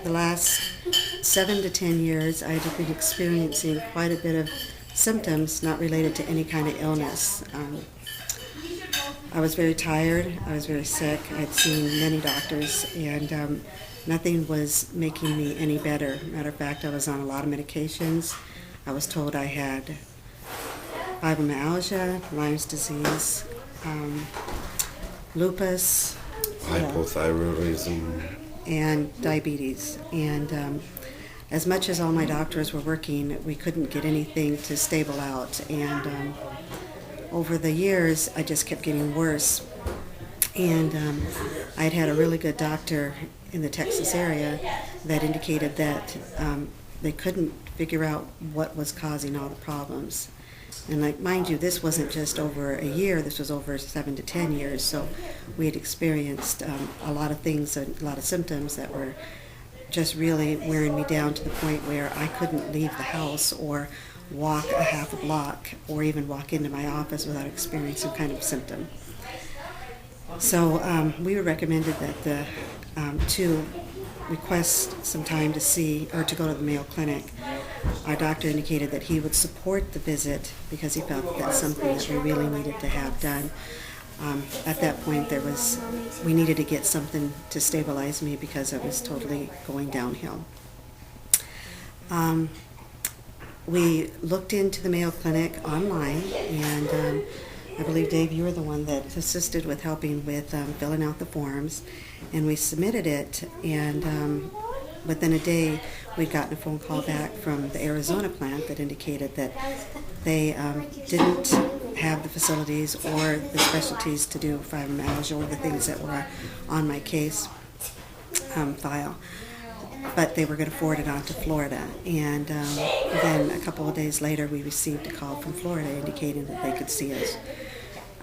the last 7 to 10 years, I had been experiencing quite a bit of symptoms not related to any kind of illness. I was very tired. I was very sick. I'd seen many doctors, and nothing was making me any better. Matter of fact, I was on a lot of medications. I was told I had fibromyalgia, Lyme's disease, lupus, hypothyroidism, and diabetes. And as much as all my doctors were working, we couldn't get anything to stable out. And over the years, I just kept getting worse. And I'd had a really good doctor in the Texas area that indicated that they couldn't figure out what was causing all the problems. And like, mind you, this wasn't just over a year, this was over 7 to 10 years. So we had experienced a lot of things, a lot of symptoms that were just really wearing me down to the point where I couldn't leave the house or walk a half a block or even walk into my office without experiencing some kind of symptom. So we were recommended that to request some time to see or to go to the Mayo Clinic. Our doctor indicated that he would support the visit because he felt that's something that we really needed to have done. At that point, we needed to get something to stabilize me because I was totally going downhill. We looked into the Mayo Clinic online, and I believe, Dave, you were the one that assisted with helping with filling out the forms, and we submitted it, and within a day we'd gotten a phone call back from the Arizona plant that indicated that they didn't have the facilities or the specialties to do fibromyalgia or the things that were on my case file, but they were going to forward it on to Florida. And then a couple of days later we received a call from Florida indicating that they could see us.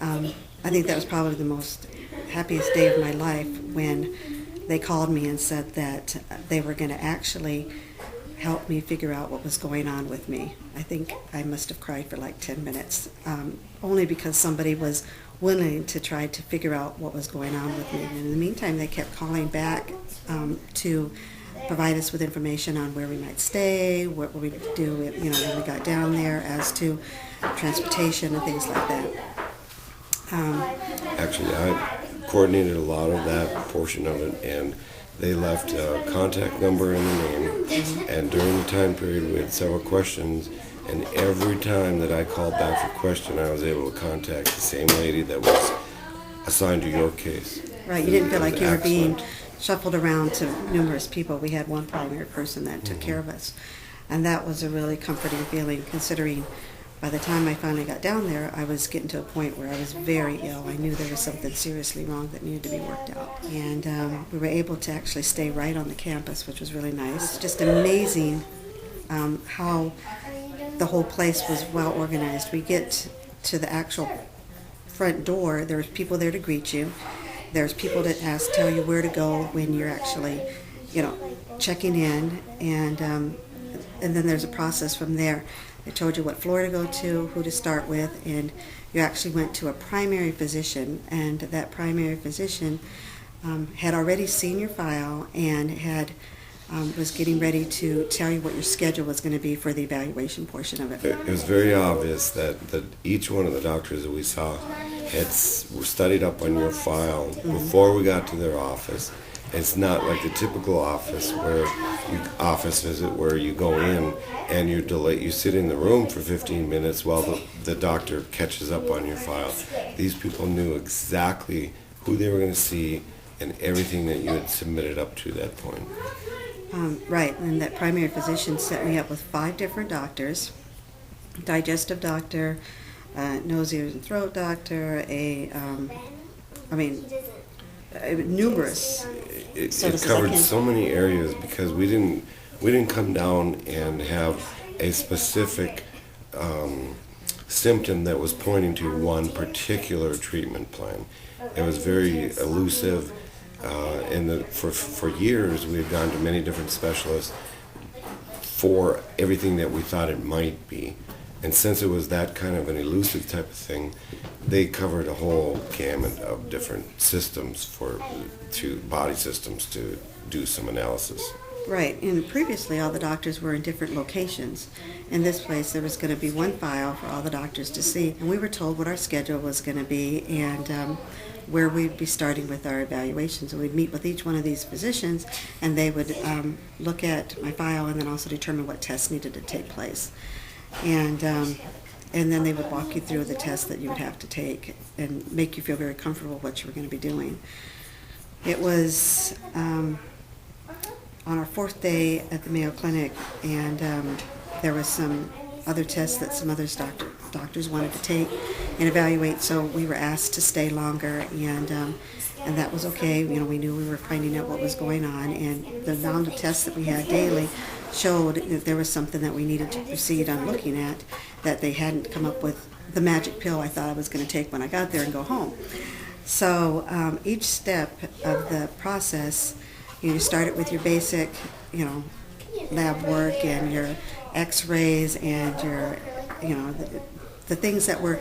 I think that was probably the most happiest day of my life when they called me and said that they were going to actually help me figure out what was going on with me. I think I must have cried for like 10 minutes, only because somebody was willing to try to figure out what was going on with me. And in the meantime, they kept calling back to provide us with information on where we might stay, what we would do when we got down there, as to transportation and things like that. Actually, I coordinated a lot of that portion of it, and they left a contact number and a name, and during the time period we had several questions, and every time that I called back for a question, I was able to contact the same lady that was assigned to your case. Right, you didn't feel like you were being shuffled around to numerous people. We had one primary person that took care of us, and that was a really comforting feeling, considering by the time I finally got down there, I was getting to a point where I was very ill. I knew there was something seriously wrong that needed to be worked out. And we were able to actually stay right on the campus, which was really nice. It's just amazing how the whole place was well organized. We get to the actual front door, there's people there to greet you. There's people that tell you where to go when you're actually, checking in, and then there's a process from there. They told you what floor to go to, who to start with, and you actually went to a primary physician, and that primary physician had already seen your file and was getting ready to tell you what your schedule was going to be for the evaluation portion of it. It was very obvious that each one of the doctors that we saw had studied up on your file before we got to their office. It's not like the typical office visit where you go in and you sit in the room for 15 minutes while the doctor catches up on your file. These people knew exactly who they were going to see and everything that you had submitted up to that point. Right, and that primary physician set me up with 5 different doctors: digestive doctor, nose, ears, and throat doctor, numerous. It covered so many areas because we didn't come down and have a specific symptom that was pointing to one particular treatment plan. It was very elusive. For years, we had gone to many different specialists for everything that we thought it might be. And since it was that kind of an elusive type of thing, they covered a whole gamut of different systems body systems to do some analysis. Right, and previously all the doctors were in different locations. In this place there was going to be one file for all the doctors to see, and we were told what our schedule was going to be and where we'd be starting with our evaluations. And we'd meet with each one of these physicians, and they would look at my file and then also determine what tests needed to take place. And then they would walk you through the tests that you would have to take and make you feel very comfortable with what you were going to be doing. It was on our fourth day at the Mayo Clinic, and there was some other tests that some other doctors wanted to take and evaluate, so we were asked to stay longer, and that was okay. You know, we knew we were finding out what was going on, and the amount of tests that we had daily showed that there was something that we needed to proceed on looking at, that they hadn't come up with the magic pill I thought I was going to take when I got there and go home. So each step of the process, you start it with your basic, lab work and your x-rays and your, the things that were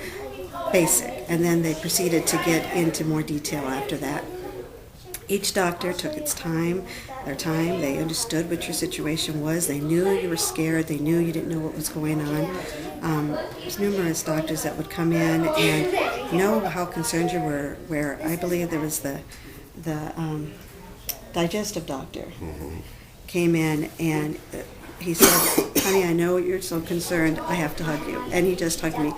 basic. And then they proceeded to get into more detail after that. Each doctor took their time. They understood what your situation was. They knew you were scared. They knew you didn't know what was going on. There's numerous doctors that would come in and know how concerned you were, where I believe there was the digestive doctor came in and he said, "Honey, I know you're so concerned. I have to hug you." And he just hugged me.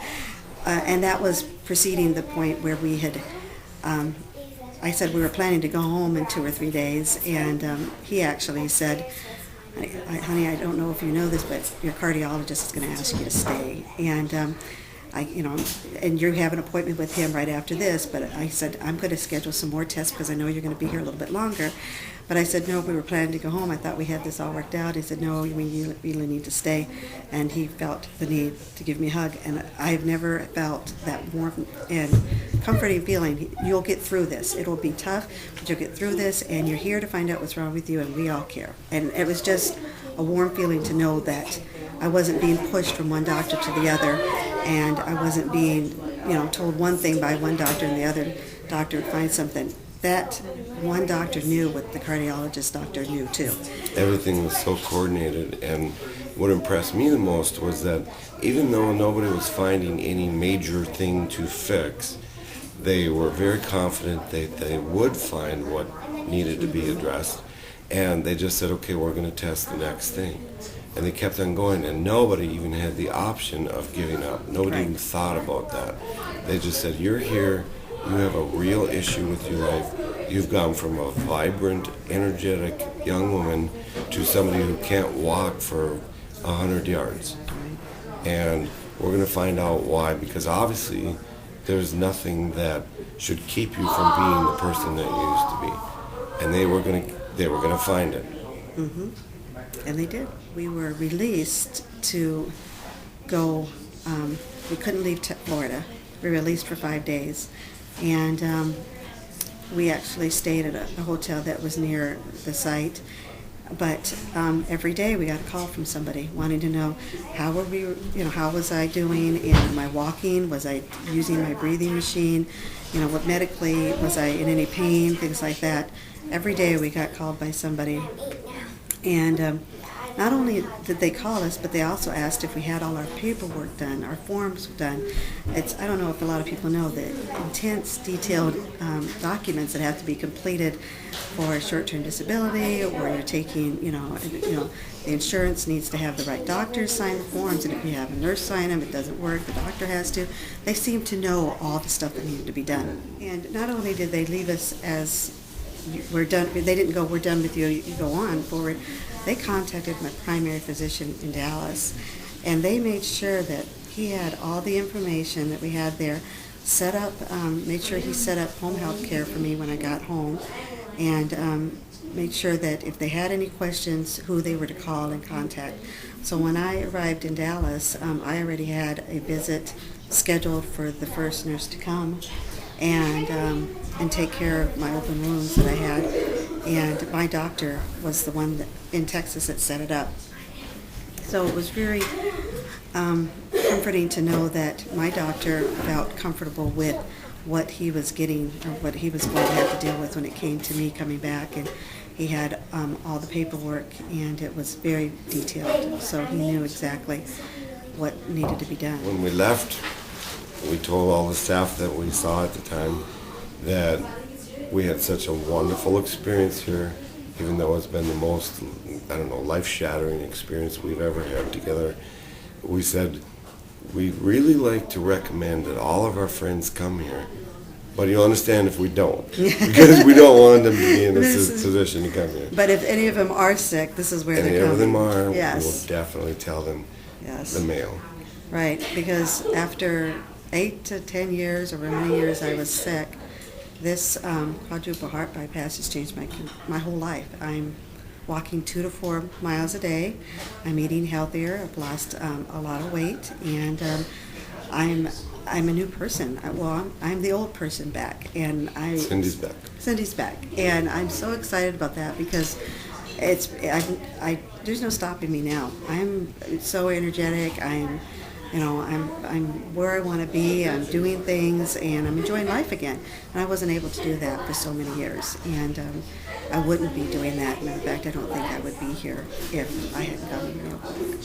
And that was preceding the point where we had, I said we were planning to go home in 2 or 3 days, and he actually said, "Honey, I don't know if you know this, but your cardiologist is going to ask you to stay." And and you have an appointment with him right after this, but I said, "I'm going to schedule some more tests because I know you're going to be here a little bit longer." But I said, "No, we were planning to go home. I thought we had this all worked out." He said, "No, you really need to stay." And he felt the need to give me a hug. And I've never felt that warm and comforting feeling. You'll get through this. It'll be tough, but you'll get through this, and you're here to find out what's wrong with you, and we all care. And it was just a warm feeling to know that I wasn't being pushed from one doctor to the other, and I wasn't being, told one thing by one doctor and the other doctor would find something. That one doctor knew what the cardiologist doctor knew too. Everything was so coordinated, and what impressed me the most was that even though nobody was finding any major thing to fix, they were very confident that they would find what needed to be addressed, and they just said, "Okay, we're going to test the next thing." And they kept on going, and nobody even had the option of giving up. Nobody even thought about that. They just said, "You're here, you have a real issue with your life. You've gone from a vibrant, energetic young woman to somebody who can't walk for 100 yards. And we're going to find out why, because obviously there's nothing that should keep you from being the person that you used to be." And they were going to find it. Mm-hmm. And they did. We were released to go. We couldn't leave Florida. We were released for 5 days. And we actually stayed at a hotel that was near the site. But every day we got a call from somebody wanting to know how was I doing? And am I walking? Was I using my breathing machine? What medically, was I in any pain? Things like that. Every day we got called by somebody. And not only did they call us, but they also asked if we had all our paperwork done, our forms done. I don't know if a lot of people know the intense, detailed documents that have to be completed for short-term disability, or you're taking, the insurance needs to have the right doctors sign the forms, and if you have a nurse sign them, it doesn't work, the doctor has to. They seem to know all the stuff that needed to be done. And not only did they leave us as we're done, they didn't go, "We're done with you, you go on forward." They contacted my primary physician in Dallas, and they made sure that he had all the information that we had there set up, made sure he set up home health care for me when I got home, and made sure that if they had any questions, who they were to call and contact. So when I arrived in Dallas, I already had a visit scheduled for the first nurse to come and take care of my open wounds that I had. And my doctor was the one in Texas that set it up. So it was very comforting to know that my doctor felt comfortable with what he was getting, or what he was going to have to deal with when it came to me coming back and He had all the paperwork, and it was very detailed, so he knew exactly what needed to be done. When we left, we told all the staff that we saw at the time that we had such a wonderful experience here, even though it's been the most, life-shattering experience we've ever had together. We said, we'd really like to recommend that all of our friends come here, but you'll understand if we don't, because we don't want them to be in this position to come here. But if any of them are sick, this is where And they're if coming. them are, Yes. we'll definitely tell them Yes. the Mayo. Right, because after 8 to 10 years, or how many years I was sick, this quadruple heart bypass has changed my whole life. I'm walking 2 to 4 miles a day. I'm eating healthier. I've lost a lot of weight, and I'm a new person. I'm the old person back, and Cindy's back. Cindy's back, and I'm so excited about that because there's no stopping me now. I'm so energetic. I'm where I want to be. I'm doing things, and I'm enjoying life again. And I wasn't able to do that for so many years, and I wouldn't be doing that. And in fact, I don't think I would be here if I hadn't gone to Mayo Clinic.